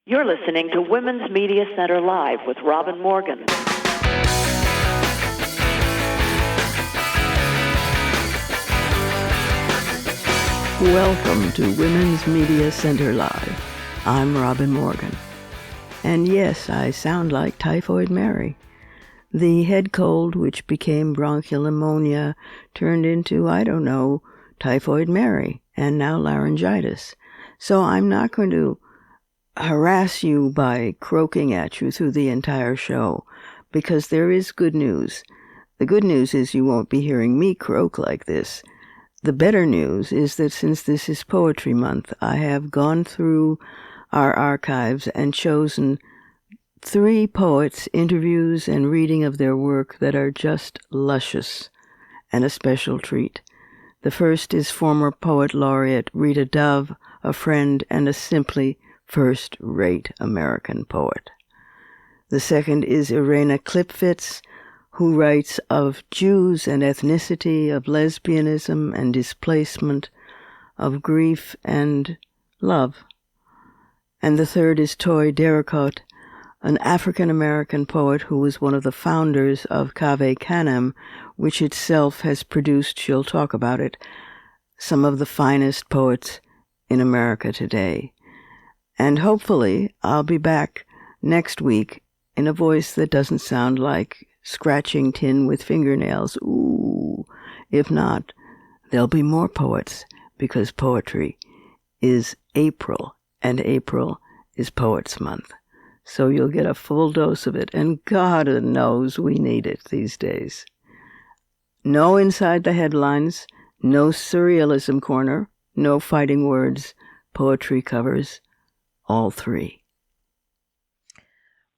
You're listening to Women's Media Center Live with Robin Morgan. Welcome to Women's Media Center Live. I'm Robin Morgan. And yes, I sound like Typhoid Mary. The head cold, which became bronchial pneumonia, turned into, Typhoid Mary, and now laryngitis. So I'm not going to harass you by croaking at you through the entire show, because there is good news. The good news is you won't be hearing me croak like this. The better news is that since this is Poetry Month, I have gone through our archives and chosen 3 poets, interviews, and reading of their work that are just luscious and a special treat. The first is former poet laureate Rita Dove, a friend and a simply first-rate American poet. The second is Irena Klepfisz, who writes of Jews and ethnicity, of lesbianism and displacement, of grief and love. And the third is Toi Derricotte, an African-American poet who was one of the founders of Cave Canem, which itself has produced, she'll talk about it, some of the finest poets in America today. And hopefully I'll be back next week in a voice that doesn't sound like scratching tin with fingernails. Ooh. If not, there'll be more poets, because poetry is April, and April is Poets Month. So you'll get a full dose of it, and God knows we need it these days. No inside the headlines, no surrealism corner, no fighting words, poetry covers all 3.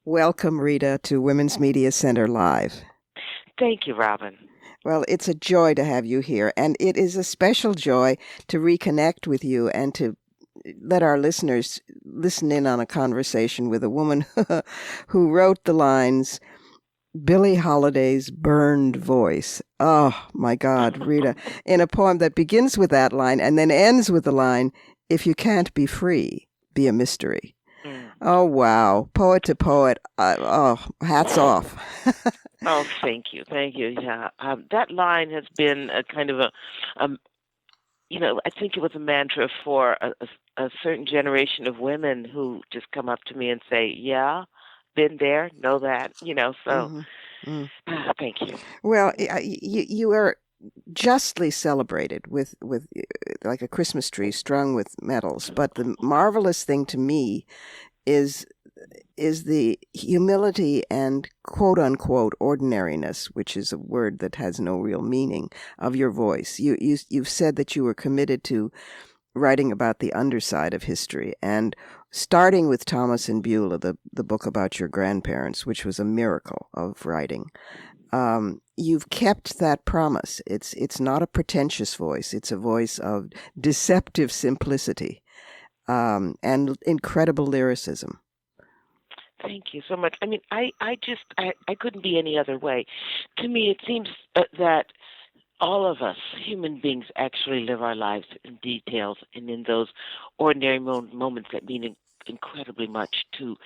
Welcome, Rita, to Women's Media Center Live. Thank you, Robin. Well, it's a joy to have you here, and it is a special joy to reconnect with you and to let our listeners listen in on a conversation with a woman who wrote the lines, Billie Holiday's Burned Voice. Oh, my God, Rita, in a poem that begins with that line and then ends with the line, if you can't be free, be a mystery. Oh, wow. Poet to poet. Hats off. Oh, thank you. Thank you. Yeah. That line has been a kind of I think it was a mantra for a certain generation of women who just come up to me and say, yeah, been there, know that, so thank you. Well, you are justly celebrated with like a Christmas tree strung with medals, but the marvelous thing to me is the humility and quote-unquote ordinariness, which is a word that has no real meaning, of your voice. You've said that you were committed to writing about the underside of history, and starting with Thomas and Beulah, the book about your grandparents, which was a miracle of writing. You've kept that promise. It's not a pretentious voice. It's a voice of deceptive simplicity and incredible lyricism. Thank you so much. I mean, I couldn't be any other way. To me, it seems that all of us, human beings, actually live our lives in details and in those ordinary moments that mean incredibly much to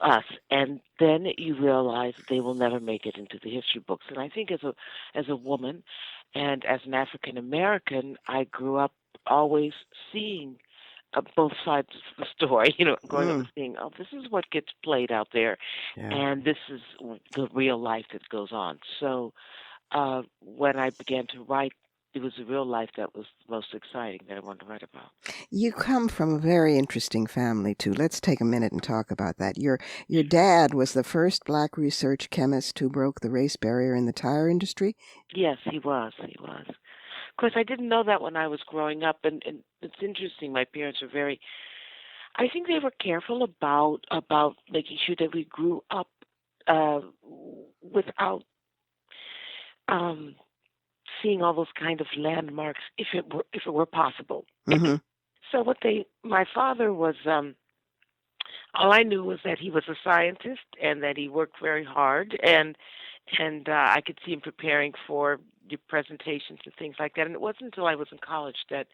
us. And then you realize they will never make it into the history books. And I think as a woman and as an African American, I grew up always seeing both sides of the story, growing up and seeing, this is what gets played out there, and this is the real life that goes on. So when I began to write, it was the real life that was the most exciting that I wanted to write about. You come from a very interesting family, too. Let's take a minute and talk about that. Your dad was the first black research chemist who broke the race barrier in the tire industry? Yes, he was. Of course, I didn't know that when I was growing up, and it's interesting. My parents were I think they were careful about making sure that we grew up without seeing all those kind of landmarks, if it were possible. Mm-hmm. So my father was, all I knew was that he was a scientist and that he worked very hard, and I could see him preparing for your presentations and things like that. And it wasn't until I was in college that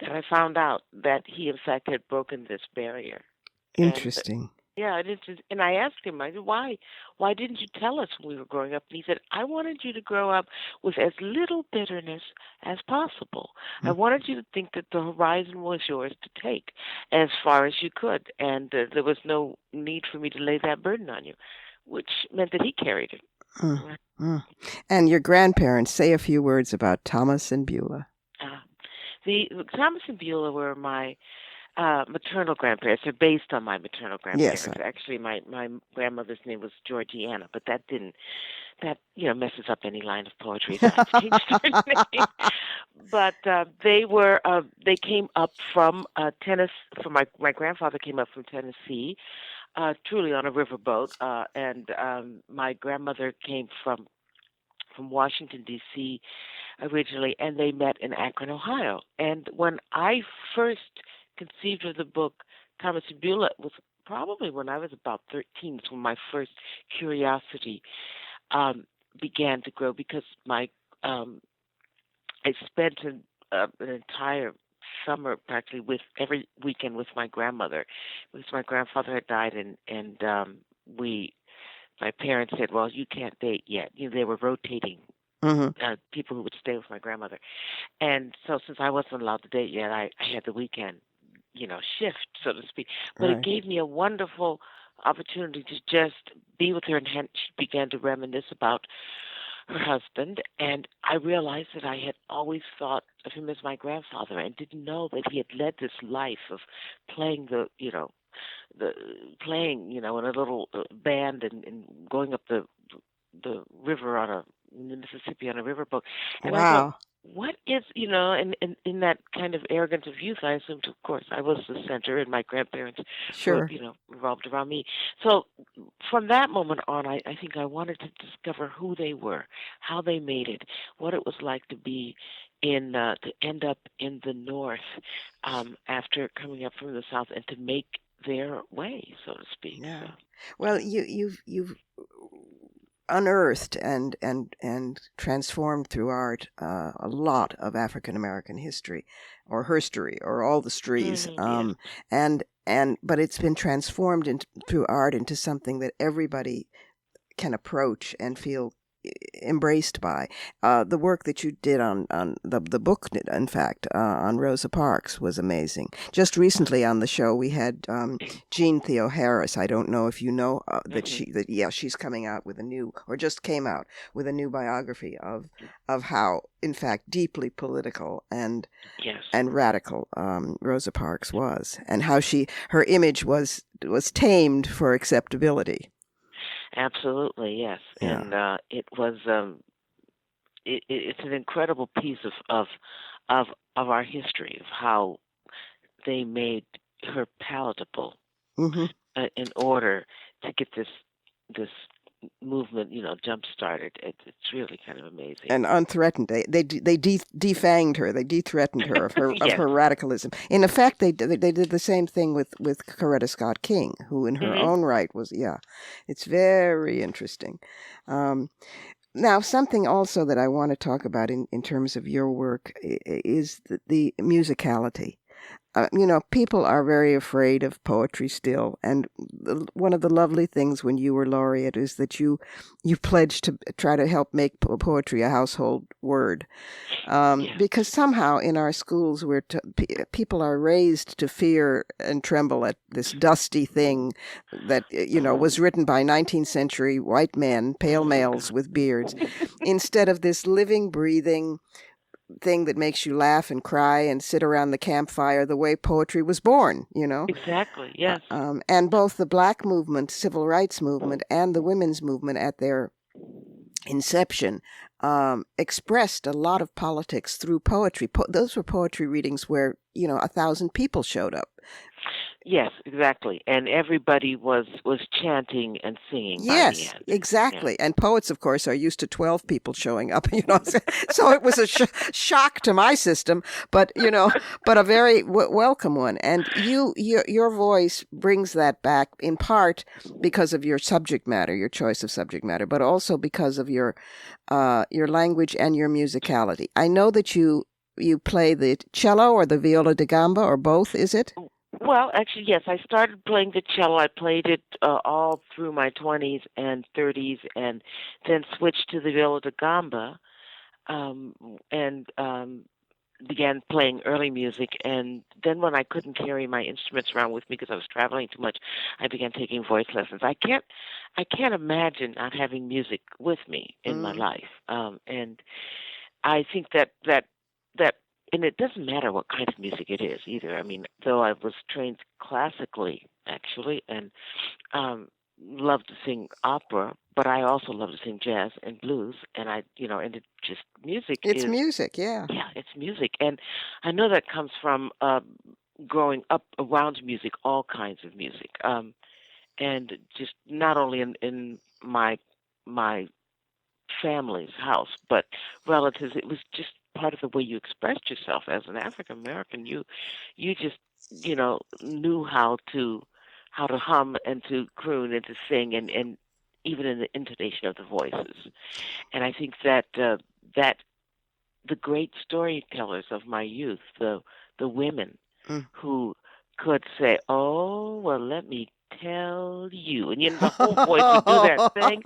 I found out that he, in fact, had broken this barrier. Interesting. Yeah, and I asked him, I said, why didn't you tell us when we were growing up? And he said, I wanted you to grow up with as little bitterness as possible. I wanted you to think that the horizon was yours to take as far as you could, and there was no need for me to lay that burden on you, which meant that he carried it. And your grandparents, say a few words about Thomas and Beulah. The Thomas and Beulah were my maternal grandparents. They're based on my maternal grandparents. Yes. Actually, my grandmother's name was Georgiana, but that messes up any line of poetry. So I changed her name. But they came up from Tennessee. My grandfather came up from Tennessee, truly on a riverboat, and my grandmother came from Washington, D.C. originally, and they met in Akron, Ohio. And when I first conceived of the book Thomas and Beulah, it was probably when I was about 13. It's when my first curiosity began to grow, because I spent an entire summer practically every weekend with my grandmother, because my grandfather had died, and my parents said, well, you can't date yet. They were rotating people who would stay with my grandmother. And so since I wasn't allowed to date yet, I had the weekend, shift, so to speak. But It gave me a wonderful opportunity to just be with her, and she began to reminisce about her husband. And I realized that I had always thought of him as my grandfather, and didn't know that he had led this life of playing playing in a little band and going up the river in the Mississippi on a riverboat. And I thought, what is, and in that kind of arrogance of youth, I assumed, of course, I was the center, and my grandparents revolved around me. So from that moment on, I think I wanted to discover who they were, how they made it, what it was like to be to end up in the North after coming up from the South, and to make their way, so to speak. Yeah. So. Well, you've unearthed and transformed through art a lot of African American history, or herstory, or all the strees, but it's been transformed through art into something that everybody can approach and feel embraced by. The work that you did on the book, in fact, on Rosa Parks was amazing. Just recently on the show we had Jean Theo Harris. I don't know if you know that she's coming out with just came out with a new biography of how, in fact, deeply political and radical Rosa Parks was, and how her image was tamed for acceptability. Absolutely, yes. Yeah. And it was it's an incredible piece of our history, of how they made her palatable in order to get this movement, jump started. It's really kind of amazing and unthreatened. They defanged her. They de-threatened her of her of her radicalism. In effect, they did the same thing with Coretta Scott King, who in her own right was It's very interesting. Now, something also that I want to talk about in terms of your work is the musicality. People are very afraid of poetry still, and one of the lovely things when you were laureate is that you pledged to try to help make poetry a household word, because somehow in our schools people are raised to fear and tremble at this dusty thing that was written by 19th century white men, pale males with beards, instead of this living, breathing thing that makes you laugh and cry and sit around the campfire the way poetry was born, Exactly, yes. And both the Black movement, civil rights movement, and the women's movement at their inception expressed a lot of politics through poetry. Those were poetry readings where, 1,000 people showed up. Yes, exactly. And everybody was chanting and singing by the end. Exactly. Yeah. And poets, of course, are used to 12 people showing up, So it was a shock to my system, but a very welcome one. And your voice brings that back in part because of your subject matter, your choice of subject matter, but also because of your language and your musicality. I know that you play the cello or the viola da gamba, or both, is it? Well, actually, yes. I started playing the cello. I played it all through my 20s and 30s, and then switched to the viola da gamba, um, and began playing early music. And then, when I couldn't carry my instruments around with me because I was traveling too much, I began taking voice lessons. I can't imagine not having music with me in my Mm. life. And I think that and it doesn't matter what kind of music it is either. I mean, though I was trained classically actually, and um love to sing opera, but I also love to sing jazz and blues, and and it just music It's is, music, yeah. yeah, it's music. And I know that comes from growing up around music, all kinds of music. And just not only in my family's house, but relatives. It was just part of the way you expressed yourself as an African American. You just knew how to hum and to croon and to sing, and even in the intonation of the voices. And I think that the great storytellers of my youth, the women Mm. who could say, "Oh, well, let me tell you," and the whole voice would do that thing,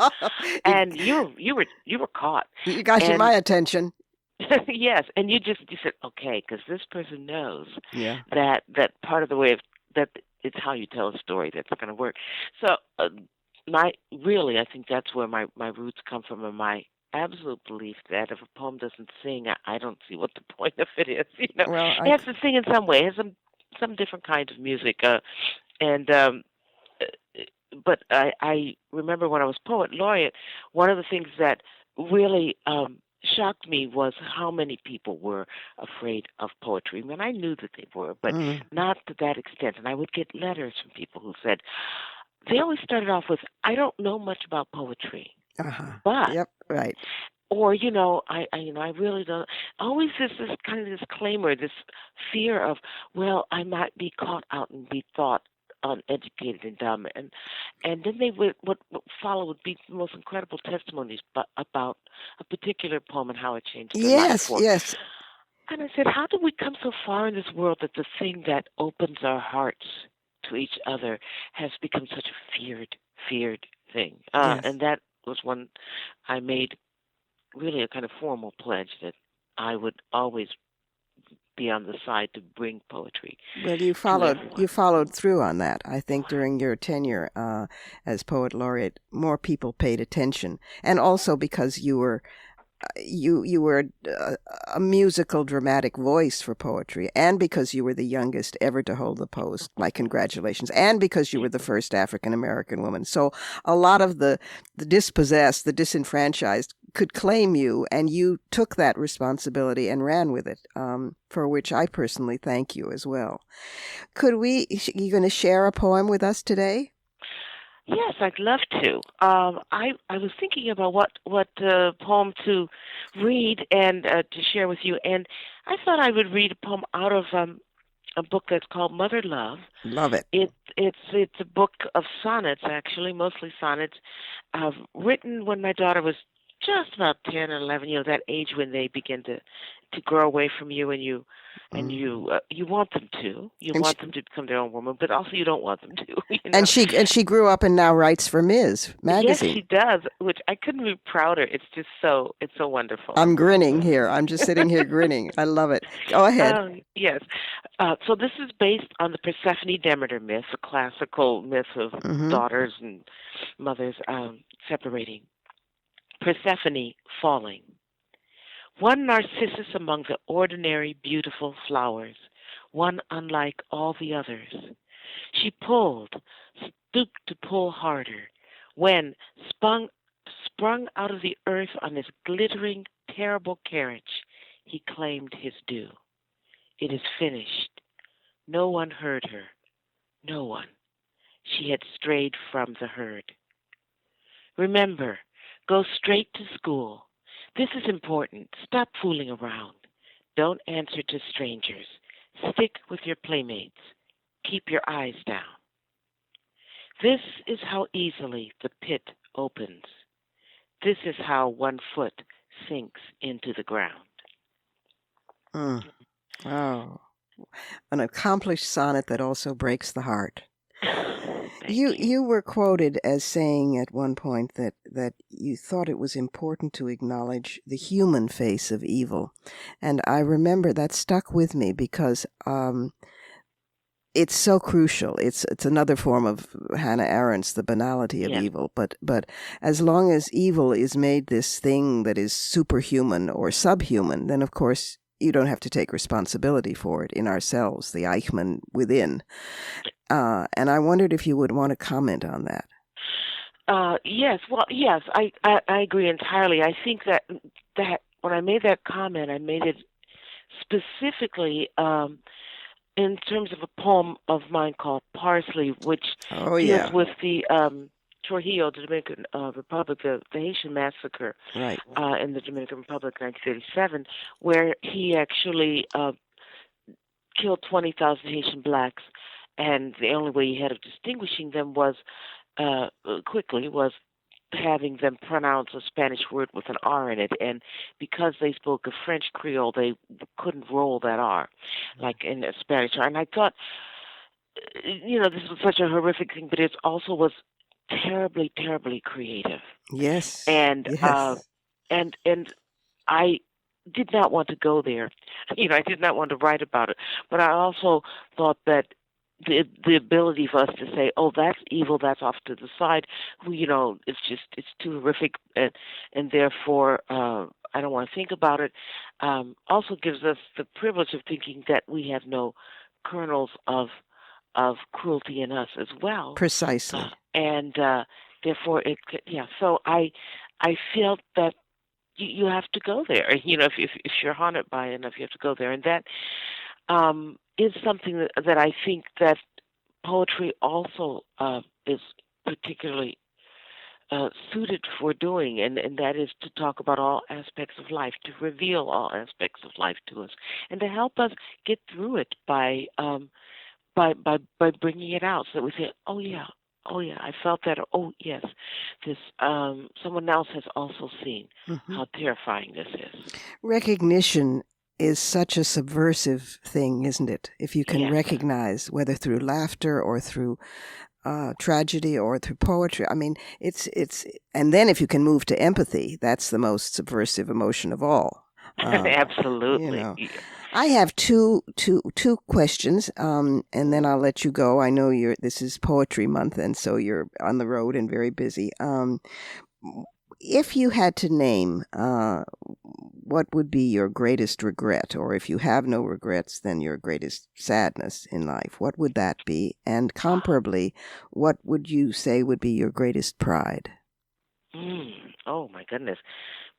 you, and you were caught. you got And my attention. yes, and you said, okay, because this person knows Yeah. that part of the way of that it's how you tell a story that's going to work. So my really, I think that's where my roots come from, and my absolute belief that if a poem doesn't sing, I don't see what the point of it is. Well, It has to sing in some way. It has some different kind of music, and uh, but I remember when I was poet laureate, one of the things that really shocked me was how many people were afraid of poetry. I mean, I knew that they were, but mm. not to that extent. And I would get letters from people who said, they always started off with, "I don't know much about poetry, Uh-huh. but," Yep, right. or I really don't. Always this kind of disclaimer, this fear of, well, I might be caught out and be thought uneducated and dumb, and then they would what follow would be the most incredible testimonies about a particular poem and how it changed their life. Yes, yes. And I said, how did we come so far in this world that the thing that opens our hearts to each other has become such a feared thing? Yes. And that was one I made really a kind of formal pledge that I would always be on the side to bring poetry Well, you to followed everyone. through on that. I think during your tenure as poet laureate, more people paid attention, and also because you were a musical, dramatic voice for poetry, and because you were the youngest ever to hold the post. My congratulations, and because you were the first African American woman. So a lot of the dispossessed, the disenfranchised, could claim you, and you took that responsibility and ran with it. For which I personally thank you as well. Could we? You going to share a poem with us today? Yes, I'd love to. I was thinking about what poem to read and to share with you, and I thought I would read a poem out of a book that's called Mother Love. Love it. It's a book of sonnets, actually, mostly sonnets, written when my daughter was just about 10 or 11. That age when they begin to grow away from you, and Mm. you want them to. You And she, want them to become their own woman, but also you don't want them to. and she grew up and now writes for Ms. Yes, magazine. she does, which I couldn't be prouder. It's so wonderful. I'm grinning here. I'm just sitting here grinning. I love it. Go ahead. Yes. So this is based on the Persephone Demeter myth, a classical myth of Hmm. daughters and mothers separating. Persephone falling. One Narcissus among the ordinary beautiful flowers, one unlike all the others. She pulled, stooped to pull harder, when, sprung out of the earth on his glittering, terrible carriage, he claimed his due. It is finished. No one heard her. No one. She had strayed from the herd. Remember, go straight to school. This is important. Stop fooling around. Don't answer to strangers. Stick with your playmates. Keep your eyes down. This is how easily the pit opens. This is how one foot sinks into the ground. Mm. Oh. An accomplished sonnet that also breaks the heart. Thank you. You were quoted as saying at one point that you thought it was important to acknowledge the human face of evil. And I remember that stuck with me because it's so crucial. It's another form of Hannah Arendt's The Banality of Evil. But as long as evil is made this thing that is superhuman or subhuman, then of course you don't have to take responsibility for it in ourselves, the Eichmann within. And I wondered if you would want to comment on that. Yes. Well, yes, I agree entirely. I think that when I made that comment, I made it specifically in terms of a poem of mine called Parsley, which deals with the Trujillo, the Dominican Republic, the Haitian massacre in the Dominican Republic, 1937, where he actually killed 20,000 Haitian blacks, and the only way he had of distinguishing them was having them pronounce a Spanish word with an R in it, and because they spoke a French Creole, they couldn't roll that R, like in a Spanish R. And I thought, this was such a horrific thing, but it also was terribly, terribly creative. Yes. And and I did not want to go there. I did not want to write about it, but I also thought that the ability for us to say, oh, that's evil, that's off to the side, it's too horrific, and therefore I don't want to think about it, also gives us the privilege of thinking that we have no kernels of cruelty in us as well. Precisely. And therefore, so I felt that you have to go there. If you're haunted by it enough, you have to go there. And that is something that I think that poetry also is particularly suited for doing, and that is to talk about all aspects of life, to reveal all aspects of life to us, and to help us get through it by bringing it out, so that we say, oh yeah, I felt that. Oh yes, this someone else has also seen how terrifying this is. Recognition is such a subversive thing, isn't it? If you can recognize, whether through laughter or through tragedy or through poetry. I mean, it's and then if you can move to empathy, that's the most subversive emotion of all. Absolutely. I have two questions, and then I'll let you go. I know this is Poetry Month, and so you're on the road and very busy. If you had to name what would be your greatest regret, or if you have no regrets, then your greatest sadness in life, what would that be? And comparably, what would you say would be your greatest pride? Oh, my goodness.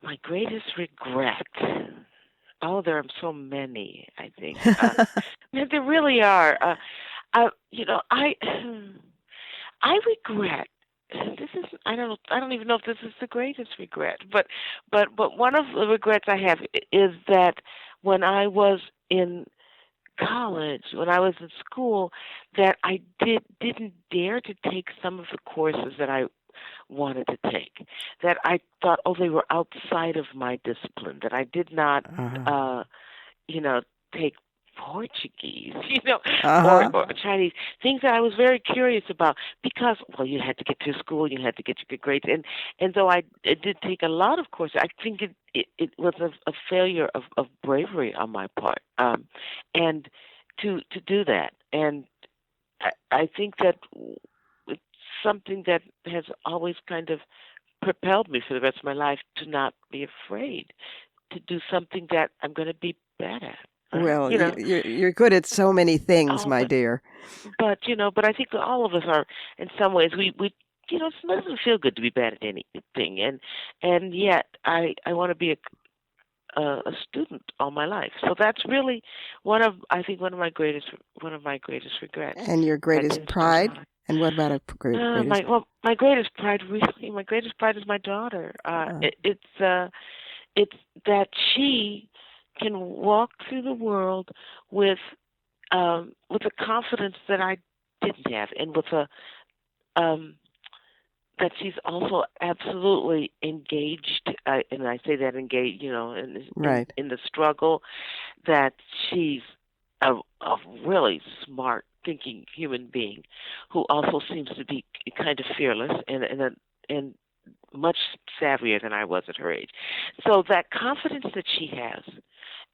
My greatest regret. Oh, there are so many, I think. There really are. I regret. This is I don't even know if this is the greatest regret, but one of the regrets I have is that when I was in college, when I was in school, that I didn't dare to take some of the courses that I wanted to take, that I thought, they were outside of my discipline, that I did not take Portuguese, or Chinese, things that I was very curious about, because, you had to get to school, you had to get your good grades, and though I did take a lot of courses, I think it was a failure of bravery on my part, and to do that, and I think that it's something that has always kind of propelled me for the rest of my life to not be afraid to do something that I'm going to be bad at. Well, you're good at so many things, my dear. But I think that all of us are, in some ways, we it doesn't feel good to be bad at anything, and yet I want to be a student all my life. So that's really one of my greatest regrets. And your greatest pride? And what about greatest? My greatest pride, really, is my daughter. It's that she can walk through the world with a confidence that I didn't have, and with that she's also absolutely engaged, and I say that engaged, in the struggle, that she's a really smart, thinking human being who also seems to be kind of fearless and much savvier than I was at her age. So that confidence that she has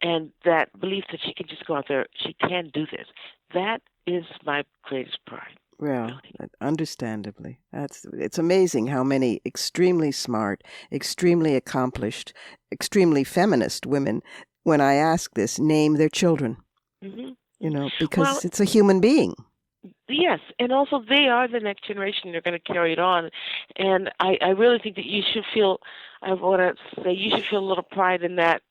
and that belief that she can just go out there, she can do this, that is my greatest pride. Well, understandably. It's amazing how many extremely smart, extremely accomplished, extremely feminist women, when I ask this, name their children. Mm-hmm. Because it's a human being. Yes, and also they are the next generation. They're going to carry it on. And I really think that you should feel, I want to say, you should feel a little pride in that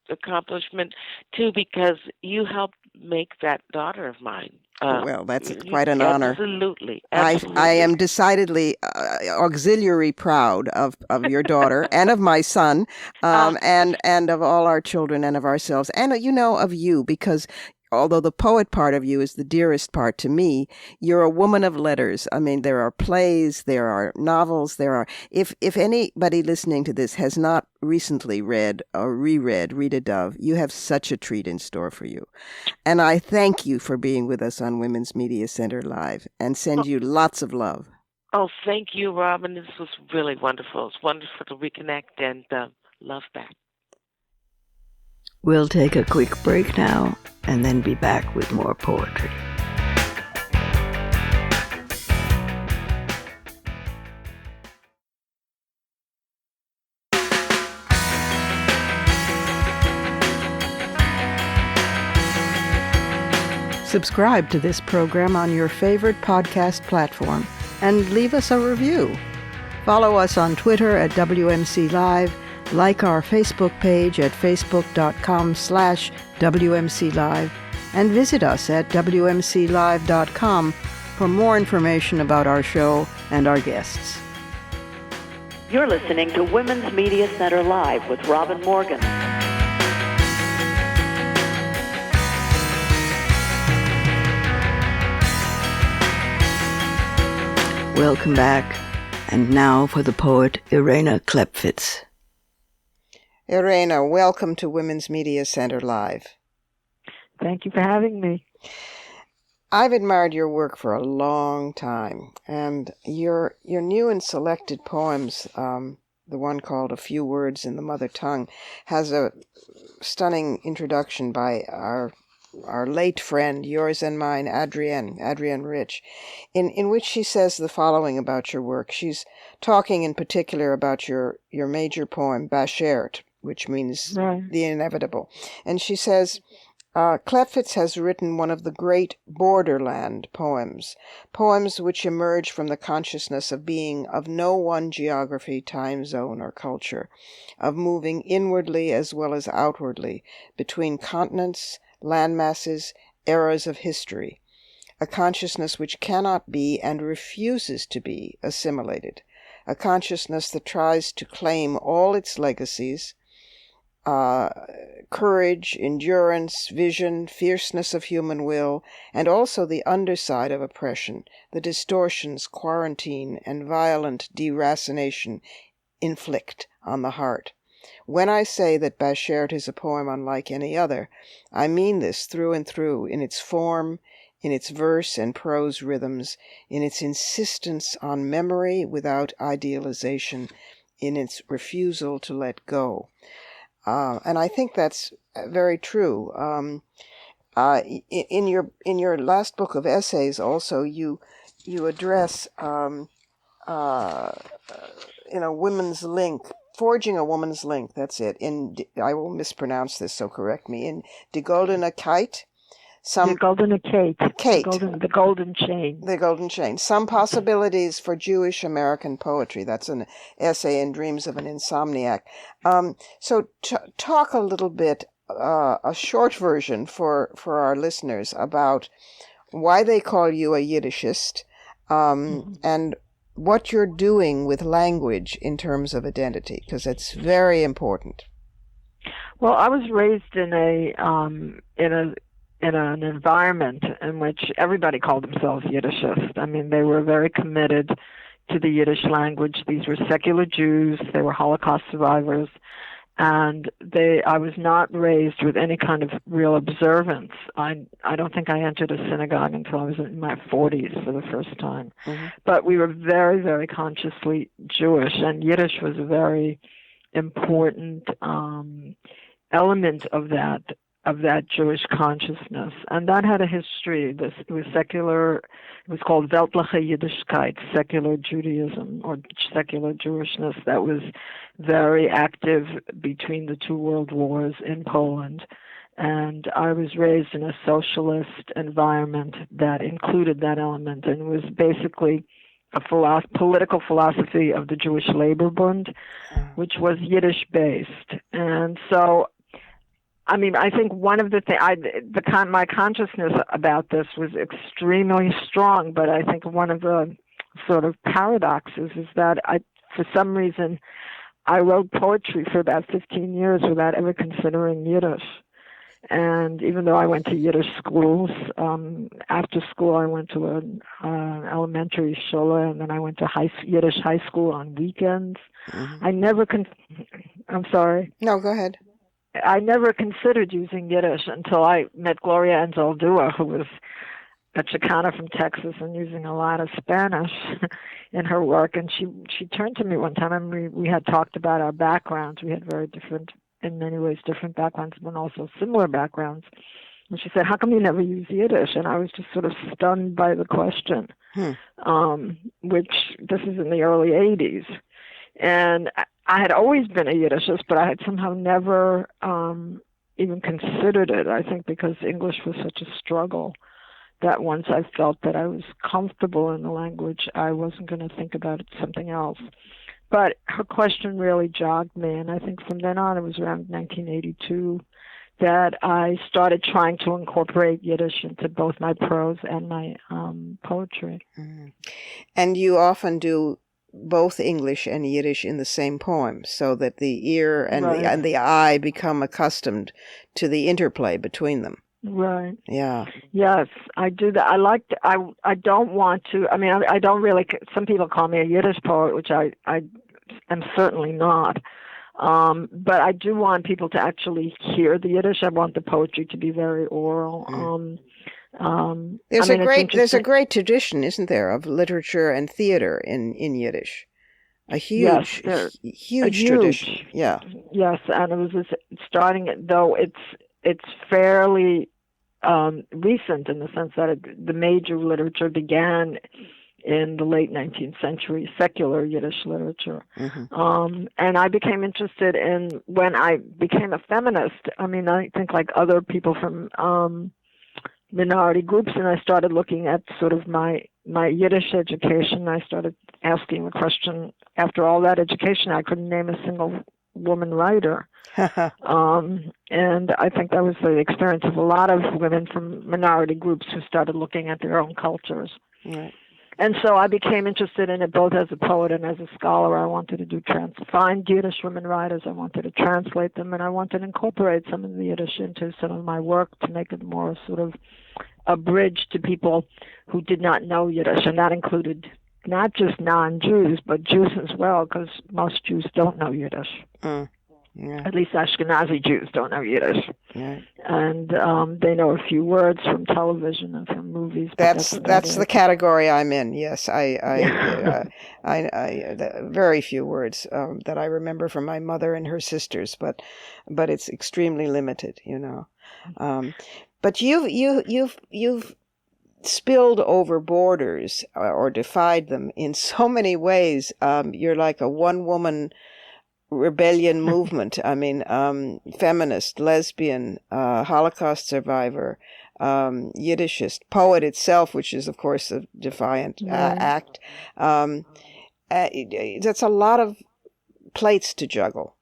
accomplishment, too, because you helped make that daughter of mine. Well, that's quite an honor. Absolutely. I am decidedly auxiliary proud of your daughter and of my son, and of all our children and of ourselves, and of you, because although the poet part of you is the dearest part to me, you're a woman of letters. I mean, there are plays, there are novels, there are... If anybody listening to this has not recently read or reread Rita Dove, you have such a treat in store for you. And I thank you for being with us on Women's Media Center Live, and send you lots of love. Oh, thank you, Robin. This was really wonderful. It's wonderful to reconnect and love back. We'll take a quick break now and then be back with more poetry. Subscribe to this program on your favorite podcast platform and leave us a review. Follow us on Twitter at WMC Live, like our Facebook page at facebook.com/WMC Live, and visit us at WMCLive.com for more information about our show and our guests. You're listening to Women's Media Center Live with Robin Morgan. Welcome back, and now for the poet Irena Klepfisz. Irena, welcome to Women's Media Center Live. Thank you for having me. I've admired your work for a long time, and your new and selected poems, the one called A Few Words in the Mother Tongue, has a stunning introduction by our late friend, yours and mine, Adrienne Rich, in which she says the following about your work. She's talking in particular about your major poem, Bashert, which means the inevitable. And she says, Klepfisz has written one of the great borderland poems which emerge from the consciousness of being of no one geography, time zone, or culture, of moving inwardly as well as outwardly between continents, landmasses, eras of history, a consciousness which cannot be and refuses to be assimilated, a consciousness that tries to claim all its legacies, courage, endurance, vision, fierceness of human will, and also the underside of oppression, the distortions quarantine and violent deracination inflict on the heart. When I say that Bashert is a poem unlike any other, I mean this through and through, in its form, in its verse and prose rhythms, in its insistence on memory without idealization, in its refusal to let go. And I think that's very true. In your last book of essays, also you address women's link, forging a woman's link. That's it. I will mispronounce this, so correct me. In Die Goldene Kite. The Goldene Kate. Kate. The Golden Chain. The Golden Chain. Some possibilities for Jewish American poetry. That's an essay in Dreams of an Insomniac. So talk a little bit, a short version for our listeners about why they call you a Yiddishist, and what you're doing with language in terms of identity, because it's very important. Well, I was raised in an environment in which everybody called themselves Yiddishist. I mean, they were very committed to the Yiddish language. These were secular Jews. They were Holocaust survivors. And I was not raised with any kind of real observance. I don't think I entered a synagogue until I was in my 40s for the first time. Mm-hmm. But we were very, very consciously Jewish, and Yiddish was a very important element of that Jewish consciousness. And that had a history. It was secular. It was called Weltliche Yiddishkeit, secular Judaism or secular Jewishness, that was very active between the two world wars in Poland. And I was raised in a socialist environment that included that element, and was basically a political philosophy of the Jewish Labor Bund, which was Yiddish-based. And so, I mean, I think one of the things, my consciousness about this was extremely strong, but I think one of the sort of paradoxes is that for some reason, I wrote poetry for about 15 years without ever considering Yiddish. And even though I went to Yiddish schools, after school I went to an elementary shul, and then I went to Yiddish high school on weekends. Mm-hmm. I'm sorry. No, go ahead. I never considered using Yiddish until I met Gloria Anzaldúa, who was a Chicana from Texas and using a lot of Spanish in her work. And she turned to me one time, and we had talked about our backgrounds. We had very different, in many ways, different backgrounds, but also similar backgrounds. And she said, "How come you never use Yiddish?" And I was just sort of stunned by the question, which this is in the early 80s. And I had always been a Yiddishist, but I had somehow never even considered it, I think because English was such a struggle that once I felt that I was comfortable in the language, I wasn't going to think about it, something else. But her question really jogged me, and I think from then on, it was around 1982, that I started trying to incorporate Yiddish into both my prose and my poetry. Mm-hmm. And you often do both English and Yiddish in the same poem, so that the ear and the eye become accustomed to the interplay between them. Right. Yeah. Yes, I do that. I don't want to, I mean, I don't really, some people call me a Yiddish poet, which I am certainly not. But I do want people to actually hear the Yiddish. I want the poetry to be very oral. There's a great tradition, isn't there, of literature and theater in Yiddish? A huge tradition. Yeah. Yes, and it was starting, though it's fairly recent in the sense that the major literature began in the late 19th century, secular Yiddish literature. Mm-hmm. And I became interested in, when I became a feminist, I mean, I think like other people from minority groups, and I started looking at sort of my Yiddish education. I started asking the question, after all that education, I couldn't name a single woman writer. And I think that was the experience of a lot of women from minority groups who started looking at their own cultures. Right. And so I became interested in it both as a poet and as a scholar. I wanted to find Yiddish women writers. I wanted to translate them, and I wanted to incorporate some of the Yiddish into some of my work to make it more sort of a bridge to people who did not know Yiddish, and that included not just non-Jews, but Jews as well, because most Jews don't know Yiddish. Yeah. At least Ashkenazi Jews don't know Yiddish. Yeah. And they know a few words from television and from movies. That's the category I'm in. Yes, I very few words that I remember from my mother and her sisters, but it's extremely limited, you know. But you've spilled over borders or defied them in so many ways. You're like a one-woman rebellion movement. I mean, feminist, lesbian, Holocaust survivor, Yiddishist, poet itself, which is, of course, a defiant act. That's a lot of plates to juggle.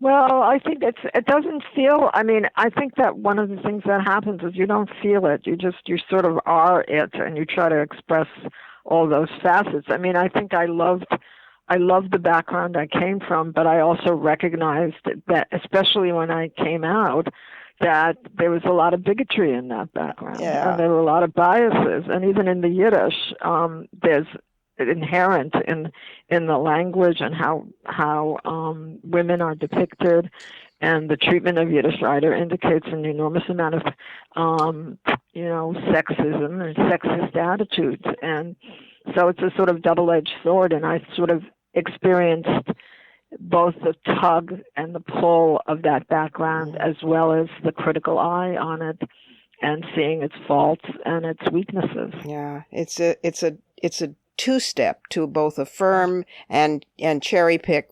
Well, I think it doesn't feel, I mean, I think that one of the things that happens is you don't feel it. You sort of are it, and you try to express all those facets. I mean, I think I loved the background I came from, but I also recognized that, especially when I came out, that there was a lot of bigotry in that background. Yeah. And there were a lot of biases. And even in the Yiddish, there's inherent in the language and how women are depicted, and the treatment of Yiddish writer indicates an enormous amount of sexism and sexist attitudes, and so it's a sort of double-edged sword. And I sort of experienced both the tug and the pull of that background, as well as the critical eye on it, and seeing its faults and its weaknesses. Yeah, it's a two-step to both affirm and cherry pick.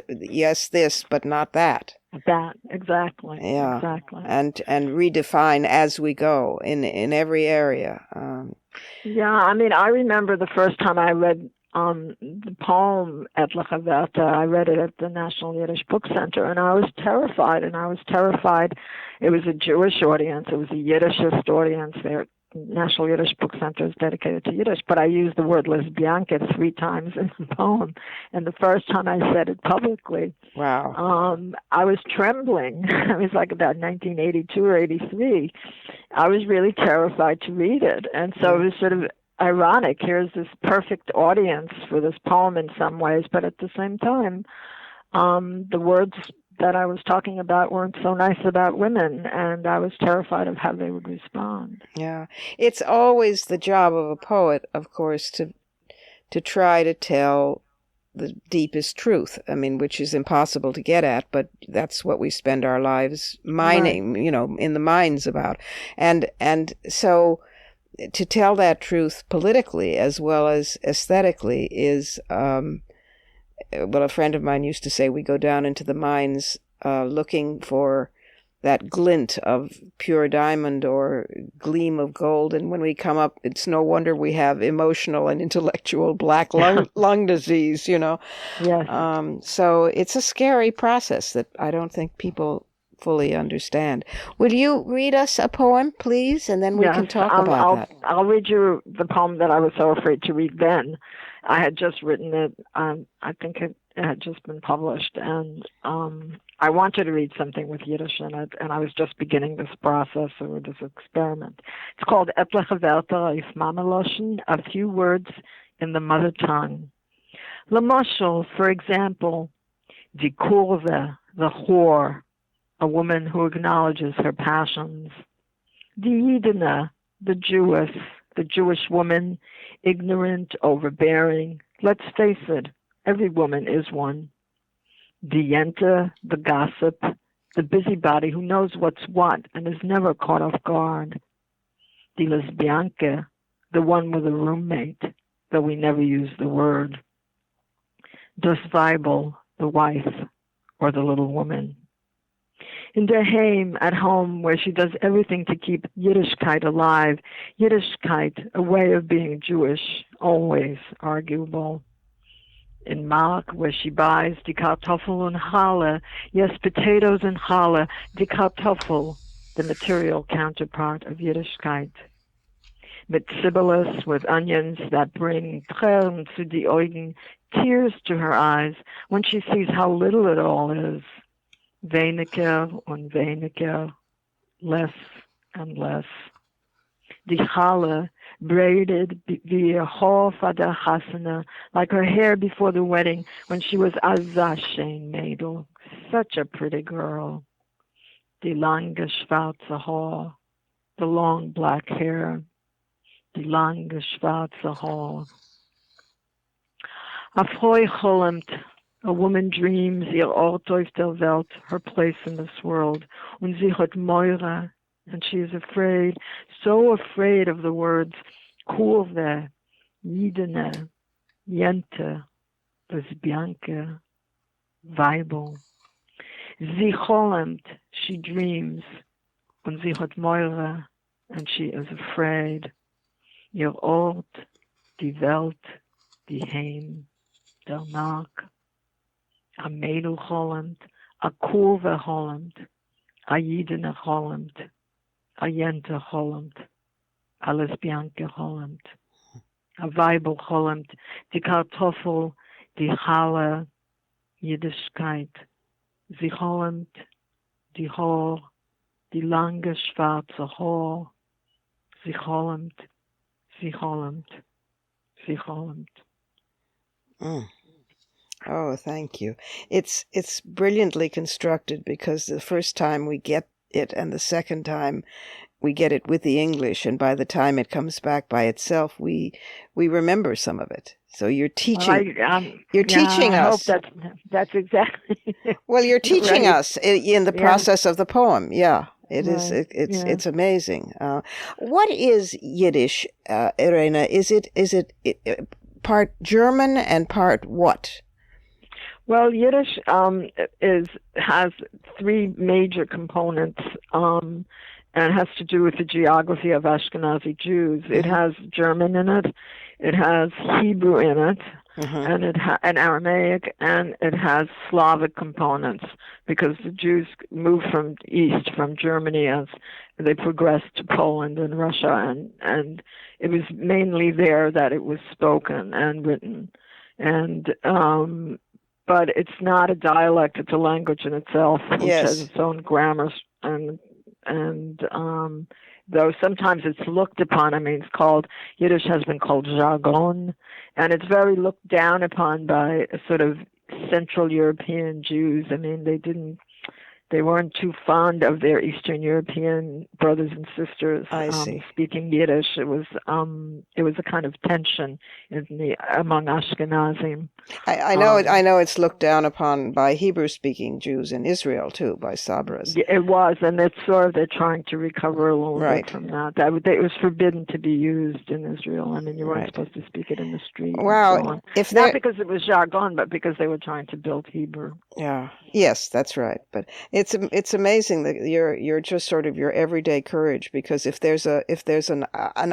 Yes, this, but not that. That, exactly. Yeah, exactly. And redefine as we go in every area. Yeah, I mean, I remember the first time I read the poem Etliche Werte. I read it at the National Yiddish Book Center, and I was terrified. It was a Jewish audience. It was a Yiddishist audience. Their National Yiddish Book Center is dedicated to Yiddish, but I used the word lesbianka 3 times in the poem. And the first time I said it publicly, wow, I was trembling. It was like about 1982 or 83. I was really terrified to read it. And so it was sort of ironic. Here's this perfect audience for this poem in some ways, but at the same time, the words that I was talking about weren't so nice about women, and I was terrified of how they would respond. Yeah, it's always the job of a poet, of course, to try to tell the deepest truth. I mean, which is impossible to get at, but that's what we spend our lives mining, right. In the mines about, and so to tell that truth politically as well as aesthetically is, well, a friend of mine used to say, we go down into the mines looking for that glint of pure diamond or gleam of gold, and when we come up, it's no wonder we have emotional and intellectual black lung disease, Yes. So it's a scary process that I don't think people fully understand. Will you read us a poem, please, and then we can talk about that? I'll read you the poem that I was so afraid to read then. I had just written it. I think it had just been published, and I wanted to read something with Yiddish in it, and I was just beginning this process or this experiment. It's called Etliche Werte auf Mammeloschen, a few words in the mother tongue. Lamashal, for example, die Kurve, the whore, a woman who acknowledges her passions. Die Yidina, the Jewish woman, ignorant, overbearing. Let's face it, every woman is one. Die Yente, the gossip, the busybody who knows what's what and is never caught off guard. Die Lesbianke, the one with a roommate, though we never use the word. Das Weibel, the wife, or the little woman. In der Heim, at home, where she does everything to keep Yiddishkeit alive. Yiddishkeit, a way of being Jewish, always arguable. In Mark, where she buys die Kartoffel und Halle, yes, potatoes and Halle, die Kartoffel, the material counterpart of Yiddishkeit. Mit Sibyllis, with onions that bring Tränen zu die Augen, tears to her eyes, when she sees how little it all is. Weniger und weniger, less and less. Die Halle, braided wie a Haar for der Hasana, like her hair before the wedding when she was a Zashen Mädel, such a pretty girl. Die lange schwarze Haar, the long black hair, die lange schwarze Haar. A Freu cholemt, a woman dreams ihr Ort auf der Welt, her place in this world, und sie hat Moira, and she is afraid, so afraid of the words Kurve, Yidene, Yente, Lesbianke, Weibel. Sie cholemt, she dreams, und sie hat Moira, and she is afraid. Ihr Ort, die Welt, die Heim, der Mark. A Mädel cholemt, a Kurve cholemt, a Yidene cholemt, a Yente cholemt, a Lesbianke cholemt, a Weibel cholemt, die Kartoffel, die Halle, Yiddishkeit. Sie cholemt, die Haar, die lange schwarze Haar. Sie cholemt, sie cholemt, sie cholemt. Mm. Oh, thank you. It's brilliantly constructed because the first time we get it and the second time we get it with the English, and by the time it comes back by itself, we remember some of it. So you're teaching. You're teaching I us. hope that's exactly. Well, you're teaching right. us in the process of the poem. Yeah, it is. Right. It's amazing. What is Yiddish, Irena? Is it part German and part what? Well, Yiddish has three major components, and it has to do with the geography of Ashkenazi Jews. It has German in it, it has Hebrew in it, and and Aramaic, and it has Slavic components because the Jews moved from east, from Germany, as they progressed to Poland and Russia, and it was mainly there that it was spoken and written, and but it's not a dialect; it's a language in itself, which has its own grammar and though sometimes it's looked upon. I mean, Yiddish has been called jargon, and it's very looked down upon by sort of Central European Jews. I mean, they weren't too fond of their Eastern European brothers and sisters speaking Yiddish. It was a kind of tension among Ashkenazim. I know it's looked down upon by Hebrew-speaking Jews in Israel too, by Sabras. It was, and it's sort of they're trying to recover a little bit from that. It was forbidden to be used in Israel. I mean, you weren't supposed to speak it in the street. Wow, and so on. Not because it was jargon, but because they were trying to build Hebrew. Yeah. Yes, that's right. But it's amazing that you're just sort of your everyday courage, because if there's an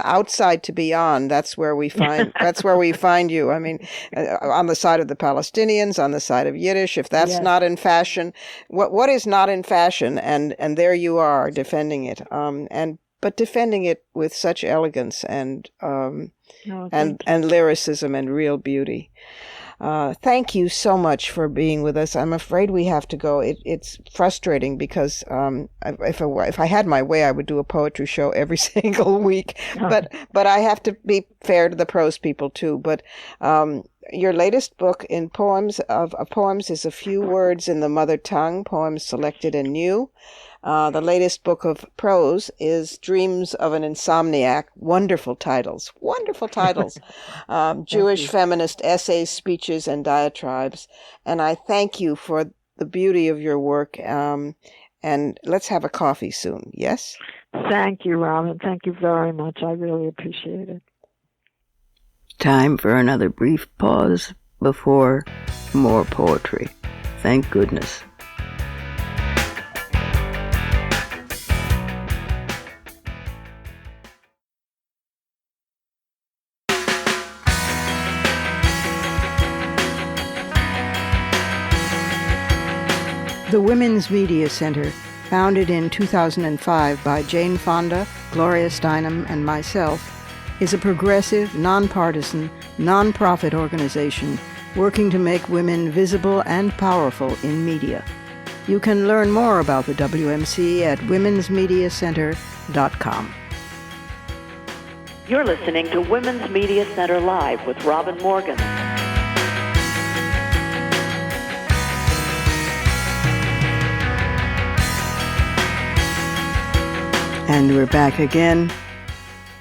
outside to beyond, that's where we find you. I mean, on the side of the Palestinians, on the side of Yiddish. If that's not in fashion, what is not in fashion? And there you are defending it. But defending it with such elegance and lyricism and real beauty. Thank you so much for being with us. I'm afraid we have to go. It's frustrating because if I had my way, I would do a poetry show every single week. But I have to be fair to the prose people too. But your latest book in poems is A Few Words in the Mother Tongue, Poems Selected and New. The latest book of prose is Dreams of an Insomniac. Wonderful titles. Jewish feminist essays, speeches, and diatribes. And I thank you for the beauty of your work. And let's have a coffee soon, yes? Thank you, Robin. Thank you very much. I really appreciate it. Time for another brief pause before more poetry. Thank goodness. The Women's Media Center, founded in 2005 by Jane Fonda, Gloria Steinem, and myself, is a progressive, nonpartisan, nonprofit organization working to make women visible and powerful in media. You can learn more about the WMC at womensmediacenter.com. You're listening to Women's Media Center Live with Robin Morgan. And we're back again,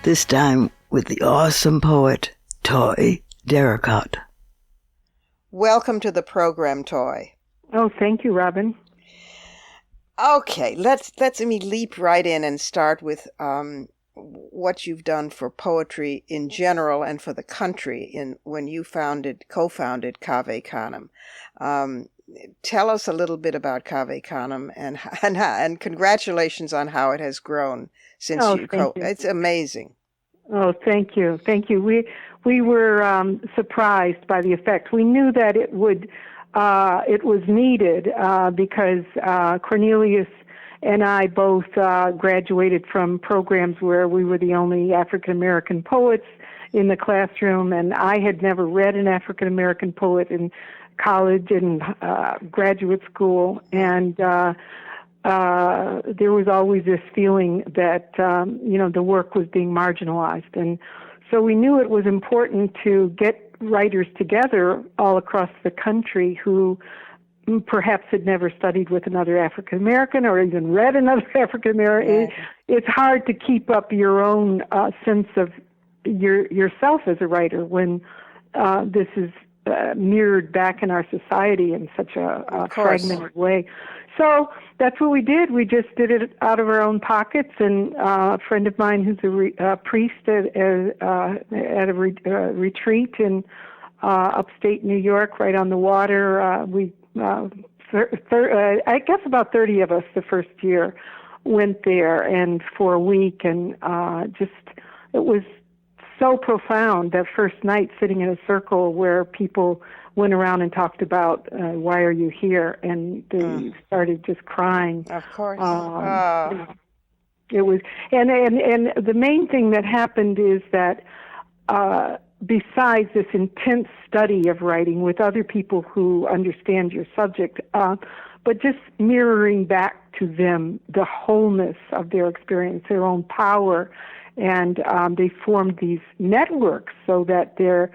this time with the awesome poet, Toi Derricotte. Welcome to the program, Toi. Oh, thank you, Robin. Okay, let's me leap right in and start with what you've done for poetry in general and for the country when you co-founded Cave Canem. Tell us a little bit about Cave Canem and congratulations on how it has grown since you. It's amazing. Oh, thank you. We were surprised by the effect. We knew that it was needed because Cornelius and I both graduated from programs where we were the only African American poets in the classroom, and I had never read an African American poet in college and graduate school, and there was always this feeling that the work was being marginalized, and so we knew it was important to get writers together all across the country who perhaps had never studied with another African American or even read another African American. It's hard to keep up your own sense of yourself as a writer when this is mirrored back in our society in such a fragmented way. So that's what we did. We just did it out of our own pockets. And a friend of mine who's a priest at a retreat in upstate New York, right on the water, I guess about 30 of us the first year went there, and for a week, and it was so profound that first night sitting in a circle where people went around and talked about why are you here, and they started just crying. Of course. It was, and the main thing that happened is that besides this intense study of writing with other people who understand your subject, but just mirroring back to them the wholeness of their experience, their own power. And they formed these networks so that they are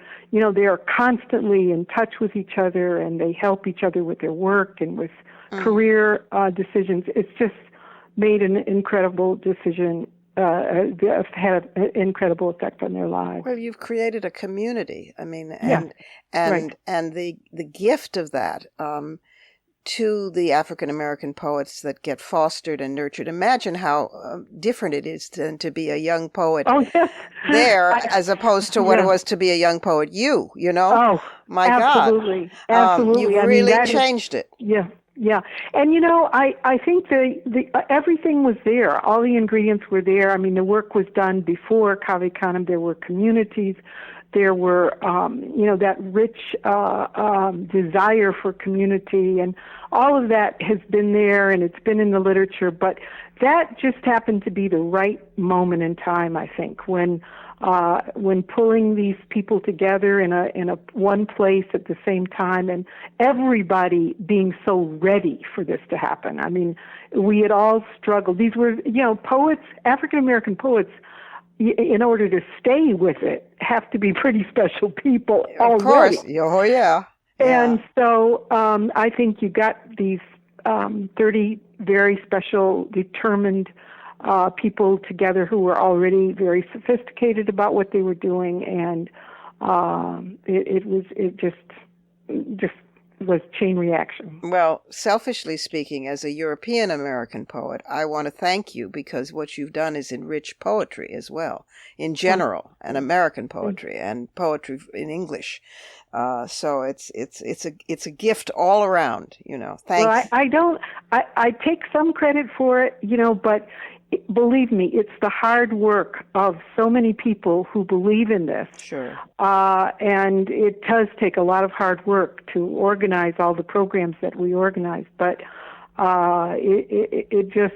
constantly in touch with each other, and they help each other with their work and with career decisions. It's just made an incredible decision, had an incredible effect on their lives. Well, you've created a community. I mean, Right. and the gift of that. To the African American poets that get fostered and nurtured. Imagine how different it is to be a young poet there as opposed to what it was to be a young poet. You know? Oh, my absolutely. God. Absolutely. You really changed it. Yeah. Yeah. And, I think everything was there. All the ingredients were there. I mean, the work was done before Cave Canem. There were communities. There were, that rich desire for community, and all of that has been there, and it's been in the literature. But that just happened to be the right moment in time, I think, when pulling these people together in a one place at the same time, and everybody being so ready for this to happen. I mean, we had all struggled. These were, poets, African American poets. In order to stay with it, have to be pretty special people already. Of course. Oh, yeah. And so I think you got these 30 very special, determined people together who were already very sophisticated about what they were doing, and it just was chain reaction. Well, selfishly speaking, as a European American poet, I want to thank you because what you've done is enrich poetry as well, in general, and American poetry and poetry in English. So it's a gift all around. Thanks. Well, I take some credit for it, but believe me, it's the hard work of so many people who believe in this. Sure. And it does take a lot of hard work to organize all the programs that we organize. But it just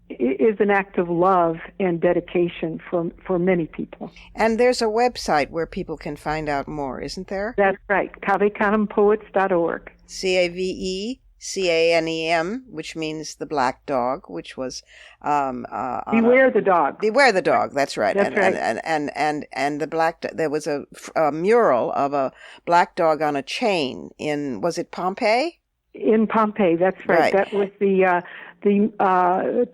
is an act of love and dedication for many people. And there's a website where people can find out more, isn't there? That's right, cavecanempoets.org. CAVECANEM, which means the black dog, which was Beware the dog. Beware the dog. That's right. That's right. And the black. There was a mural of a black dog on a chain in. Was it Pompeii? In Pompeii. That's right. That was the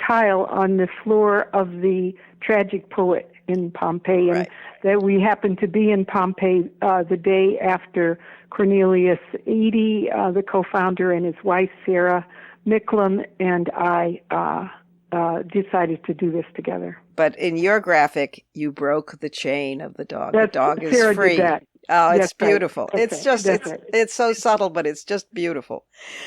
tile on the floor of the tragic poet in Pompeii, and that we happened to be in Pompeii the day after Cornelius Eady, the co-founder, and his wife Sarah Micklem, and I decided to do this together. But in your graphic, you broke the chain of the dog. The dog is Sarah free. Did that. Oh, it's That's beautiful. Right. It's just, it's so subtle, but it's just beautiful.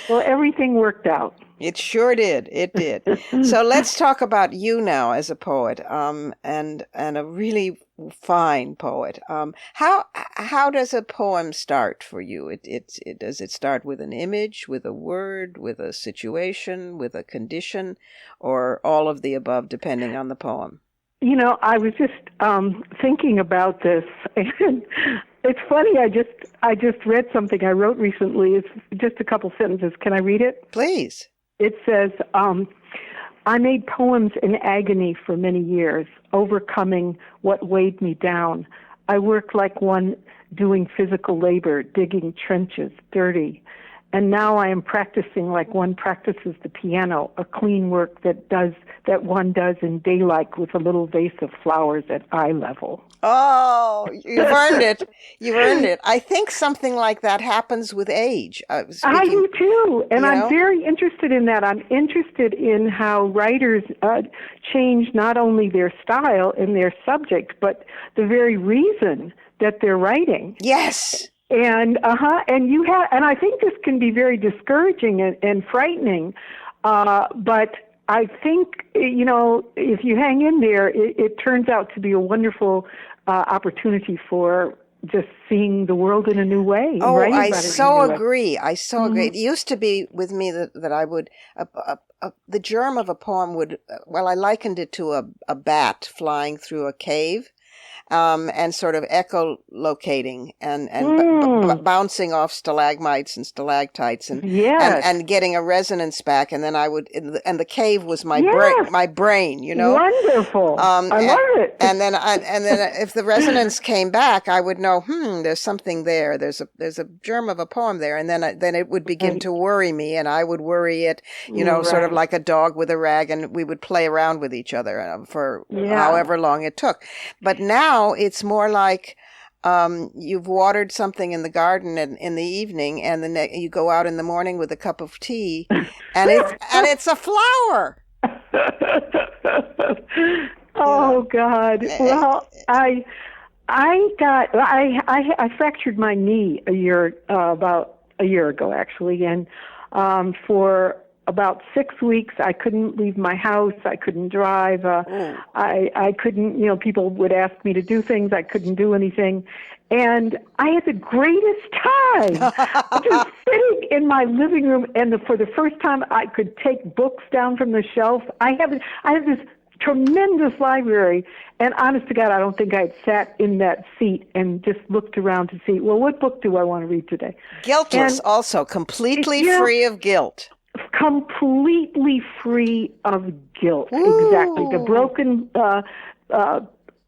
Well, everything worked out. It sure did. It did. So let's talk about you now as a poet, and a really fine poet. How does a poem start for you? Does it start with an image, with a word, with a situation, with a condition, or all of the above, depending on the poem? I was just thinking about this, and it's funny. I just read something I wrote recently. It's just a couple sentences. Can I read it? Please. It says, I made poems in agony for many years, overcoming what weighed me down. I worked like one doing physical labor, digging trenches, dirty. And now I am practicing like one practices the piano, a clean work that one does in daylight with a little vase of flowers at eye level. Oh, you've earned it. You've earned it. I think something like that happens with age. I do too. And I'm know? very interested in that. I'm interested in how writers change not only their style and their subject, but the very reason that they're writing. Yes. And and I think this can be very discouraging and frightening. But I think, if you hang in there, it turns out to be a wonderful opportunity for just seeing the world in a new way. Oh, I so agree. I so agree. It used to be with me that I would, the germ of a poem would, I likened it to a bat flying through a cave. And sort of echolocating and bouncing off stalagmites and stalactites and getting a resonance back, and then I would, and the cave was my brain, Wonderful. I love it. And then if the resonance came back, I would know, there's something there. There's a germ of a poem there, and then it would begin to worry me, and I would worry it, sort of like a dog with a rag, and we would play around with each other for however long it took. But now it's more like you've watered something in the garden in the evening, and then you go out in the morning with a cup of tea, and it's a flower. Oh God! Well, I fractured my knee about a year ago actually, and for about 6 weeks, I couldn't leave my house. I couldn't drive. I couldn't, people would ask me to do things. I couldn't do anything. And I had the greatest time just sitting in my living room. And for the first time, I could take books down from the shelf. I have this tremendous library. And honest to God, I don't think I'd sat in that seat and just looked around to see, what book do I want to read today? Guiltless, and also completely free of guilt. Completely free of guilt. Ooh. Exactly. The broken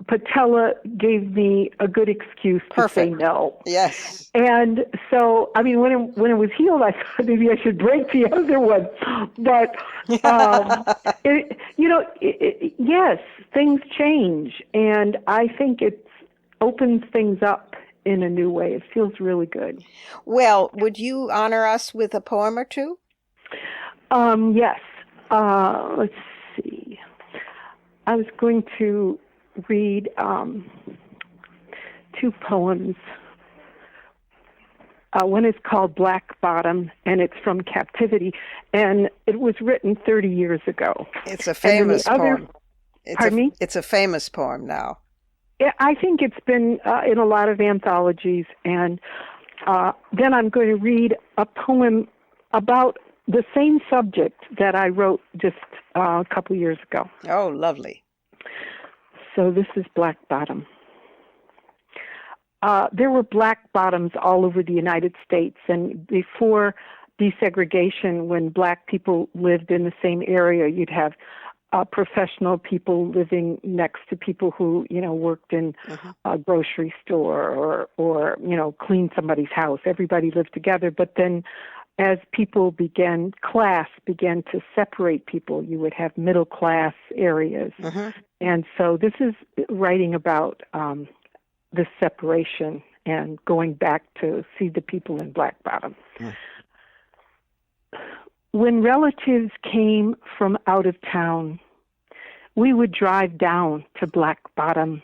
patella gave me a good excuse to say no. Yes. And so, when it was healed, I thought maybe I should break the other one. But, yes, things change. And I think it opens things up in a new way. It feels really good. Well, would you honor us with a poem or two? Yes. Let's see. I was going to read 2 poems. One is called Black Bottom, and it's from Captivity, and it was written 30 years ago. It's a famous poem. Pardon me? It's a famous poem now. Yeah, I think it's been in a lot of anthologies, and then I'm going to read a poem about the same subject that I wrote just a couple years ago. Oh, lovely. So this is Black Bottom. There were black bottoms all over the United States, and before desegregation, when black people lived in the same area, you'd have professional people living next to people who, worked in a grocery store or cleaned somebody's house. Everybody lived together, but then as class began to separate people, you would have middle class areas. And so this is writing about the separation and going back to see the people in Black Bottom. When relatives came from out of town, we would drive down to Black Bottom,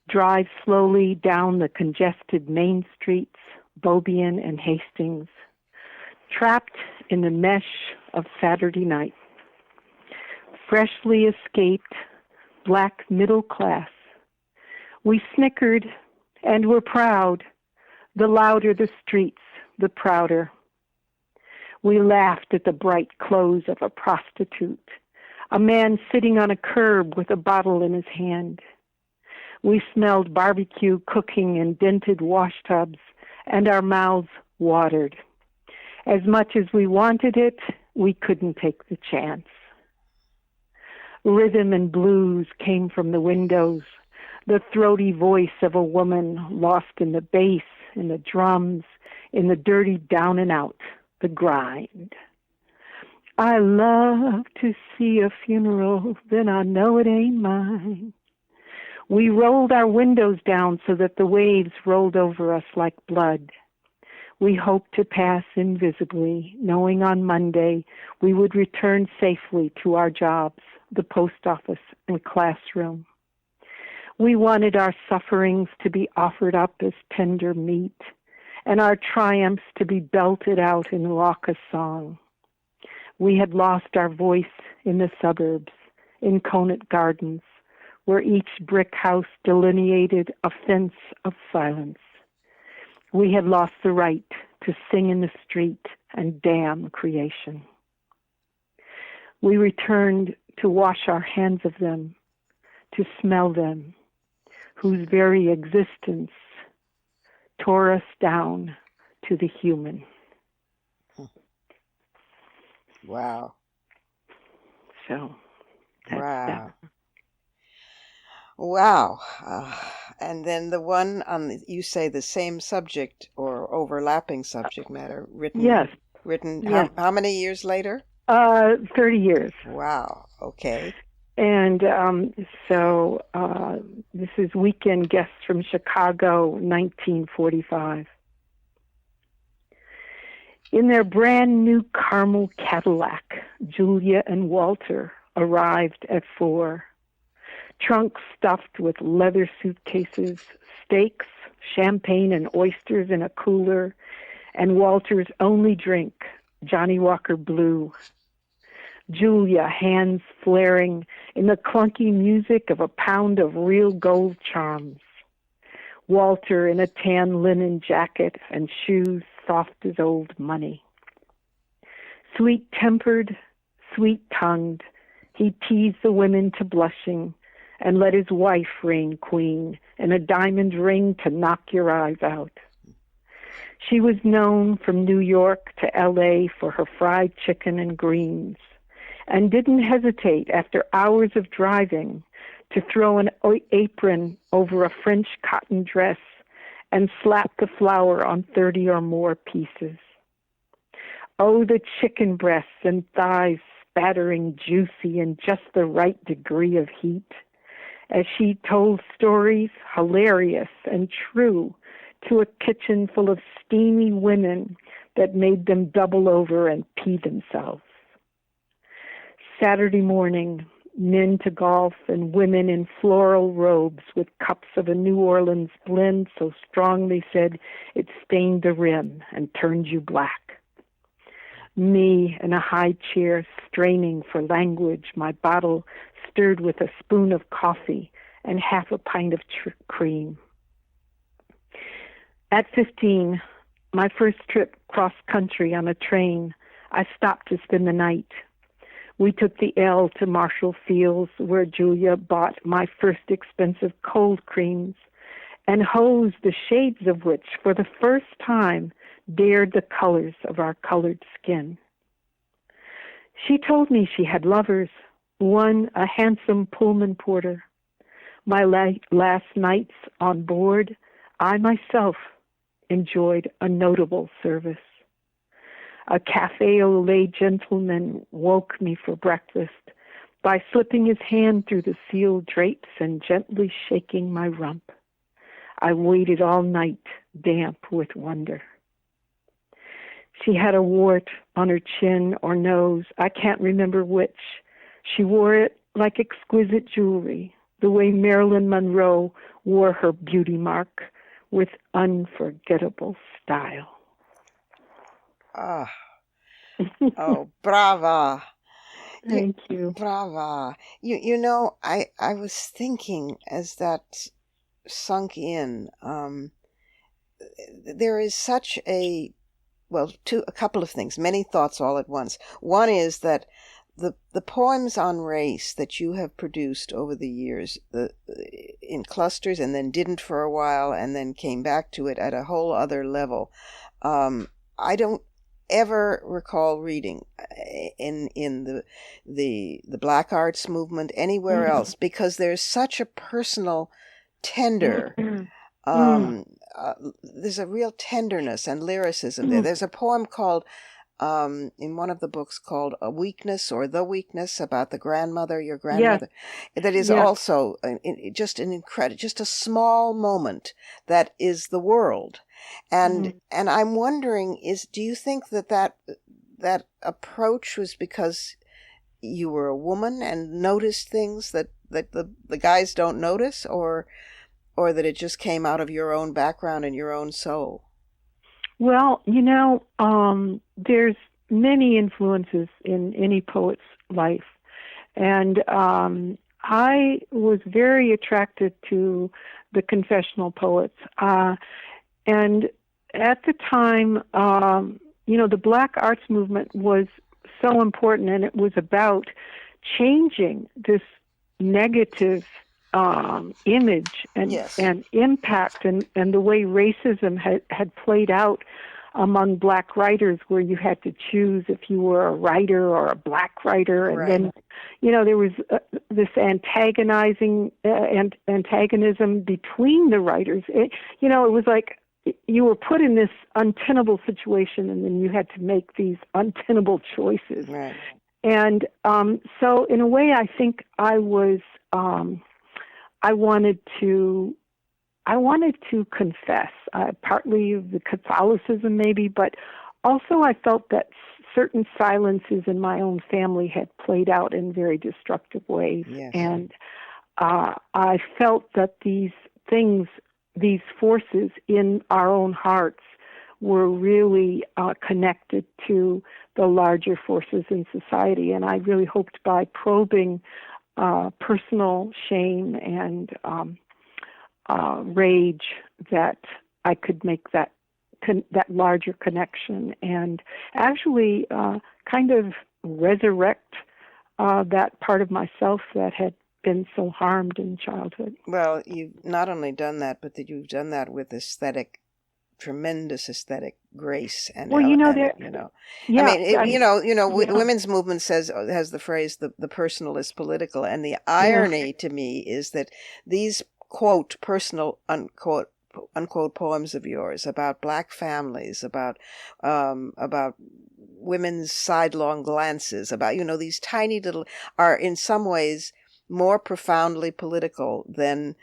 drive slowly down the congested main streets, Beaubien and Hastings, trapped in the mesh of Saturday night. Freshly escaped black middle class, we snickered and were proud. The louder the streets, the prouder. We laughed at the bright clothes of a prostitute, a man sitting on a curb with a bottle in his hand. We smelled barbecue cooking in dented washtubs, and our mouths watered. As much as we wanted it, we couldn't take the chance. Rhythm and blues came from the windows. the throaty voice of a woman lost in the bass, in the drums, in the dirty down and out, the grind. I love to see a funeral, then I know it ain't mine. We rolled our windows down so that the waves rolled over us like blood. We hoped to pass invisibly, knowing on Monday we would return safely to our jobs, the post office and classroom. We wanted our sufferings to be offered up as tender meat, and our triumphs to be belted out in raucous song. We had lost our voice in the suburbs, in Conant Gardens, where each brick house delineated a fence of silence. We had lost the right to sing in the street and damn creation. We returned to wash our hands of them, to smell them, whose very existence tore us down to the human. Wow. So, that's Wow. that. Wow. And then the one on, you say the same subject or overlapping subject matter, written. Yes. Written. Yes. How many years later? 30 years. Wow. Okay. And so this is Weekend Guests from Chicago, 1945. In their brand new caramel Cadillac, Julia and Walter arrived at 4. Trunks stuffed with leather suitcases, steaks, champagne and oysters in a cooler, and Walter's only drink, Johnny Walker Blue. Julia, hands flaring in the clunky music of a pound of real gold charms. Walter in a tan linen jacket and shoes soft as old money. Sweet-tempered, sweet-tongued, he teased the women to blushing and let his wife reign queen in a diamond ring to knock your eyes out. She was known from New York to L.A. for her fried chicken and greens, and didn't hesitate after hours of driving to throw an apron over a French cotton dress and slap the flour on 30 or more pieces. Oh, the chicken breasts and thighs spattering juicy in just the right degree of heat, as she told stories hilarious and true to a kitchen full of steamy women that made them double over and pee themselves. Saturday morning, men to golf and women in floral robes with cups of a New Orleans blend so strong they said it stained the rim and turned you black. Me in a high chair straining for language, my bottle stirred with a spoon of coffee and half a pint of cream. At 15, my first trip cross-country on a train, I stopped to spend the night. We took the L to Marshall Fields, where Julia bought my first expensive cold creams and hosed the shades of which, for the first time, dared the colors of our colored skin. She told me she had lovers, one a handsome Pullman porter. My last nights on board, I myself enjoyed a notable service. A cafe au lait gentleman woke me for breakfast by slipping his hand through the sealed drapes and gently shaking my rump. I waited all night, damp with wonder. She had a wart on her chin or nose, I can't remember which. She wore it like exquisite jewelry, the way Marilyn Monroe wore her beauty mark, with unforgettable style. Ah. Oh, brava. Thank you. Brava. You know, I was thinking as that sunk in, there is such a couple of things, many thoughts all at once. One is that the poems on race that you have produced over the years, in clusters, and then didn't for a while, and then came back to it at a whole other level. I don't ever recall reading in the Black Arts movement anywhere else, because there's such a personal tender. There's a real tenderness and lyricism there. There's a poem called, in one of the books, called "A Weakness" or "The Weakness," about the grandmother, your grandmother. Yes. That is also just an incredible, just a small moment that is the world. And I'm wondering, do you think that approach was because you were a woman and noticed things that the guys don't notice, or that it just came out of your own background and your own soul? Well, there's many influences in any poet's life. And I was very attracted to the confessional poets. And at the time, the Black arts movement was so important, and it was about changing this negative image and impact and the way racism had played out among Black writers, where you had to choose if you were a writer or a Black writer. And then, there was this antagonism between the writers. It was like you were put in this untenable situation, and then you had to make these untenable choices. Right. And so in a way, I think I was... I wanted to confess, partly the Catholicism maybe, but also I felt that certain silences in my own family had played out in very destructive ways. Yes. And I felt that these things, these forces in our own hearts were really connected to the larger forces in society. And I really hoped by probing personal shame and rage that I could make that larger connection and actually kind of resurrect that part of myself that had been so harmed in childhood. Well, you've not only done that, but that you've done that with tremendous aesthetic grace and the women's movement has the phrase the personal is political, and the irony to me is that these quote personal unquote poems of yours about Black families, about women's sidelong glances, about these tiny little, are in some ways more profoundly political than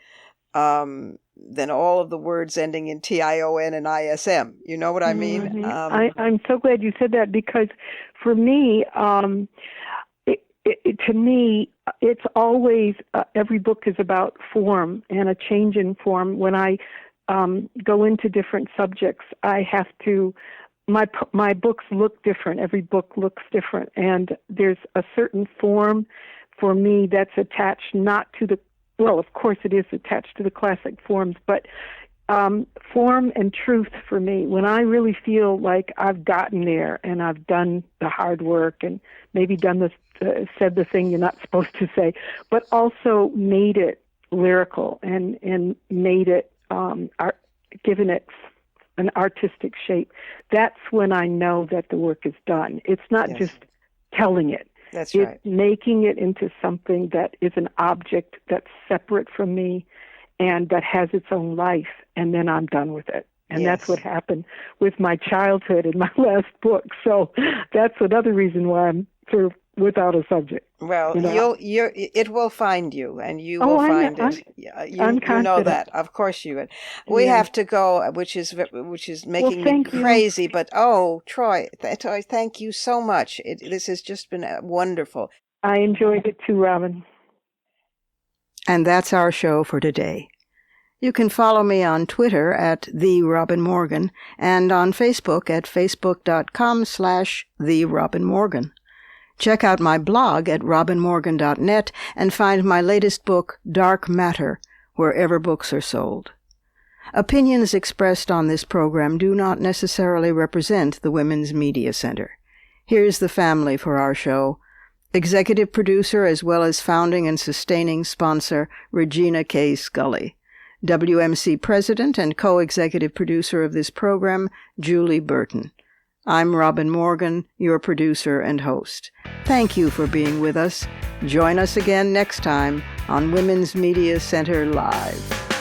all of the words ending in TION and ISM. You know what I mean? Mm-hmm. I'm so glad you said that, because for me, to me, it's always, every book is about form and a change in form. When I go into different subjects, I have to, my books look different. Every book looks different. And there's a certain form for me that's attached not to the, well, of course it is attached to the classic forms, but form and truth for me, when I really feel like I've gotten there and I've done the hard work and maybe said the thing you're not supposed to say, but also made it lyrical and made it, given it an artistic shape, that's when I know that the work is done. It's not just telling it. That's it's right. Making it into something that is an object that's separate from me and that has its own life, and then I'm done with it. And that's what happened with my childhood in my last book. So that's another reason why I'm sort of without a subject. Well, it will find you, and you will find it. You know that, of course you would. We have to go, which is making me crazy. But Toi, thank you so much. This has just been wonderful. I enjoyed it too, Robin. And that's our show for today. You can follow me on Twitter at @TheRobinMorgan and on Facebook at facebook.com/TheRobinMorgan. Check out my blog at robinmorgan.net and find my latest book, Dark Matter, wherever books are sold. Opinions expressed on this program do not necessarily represent the Women's Media Center. Here's the family for our show. Executive producer as well as founding and sustaining sponsor, Regina K. Scully. WMC president and co-executive producer of this program, Julie Burton. I'm Robin Morgan, your producer and host. Thank you for being with us. Join us again next time on Women's Media Center Live.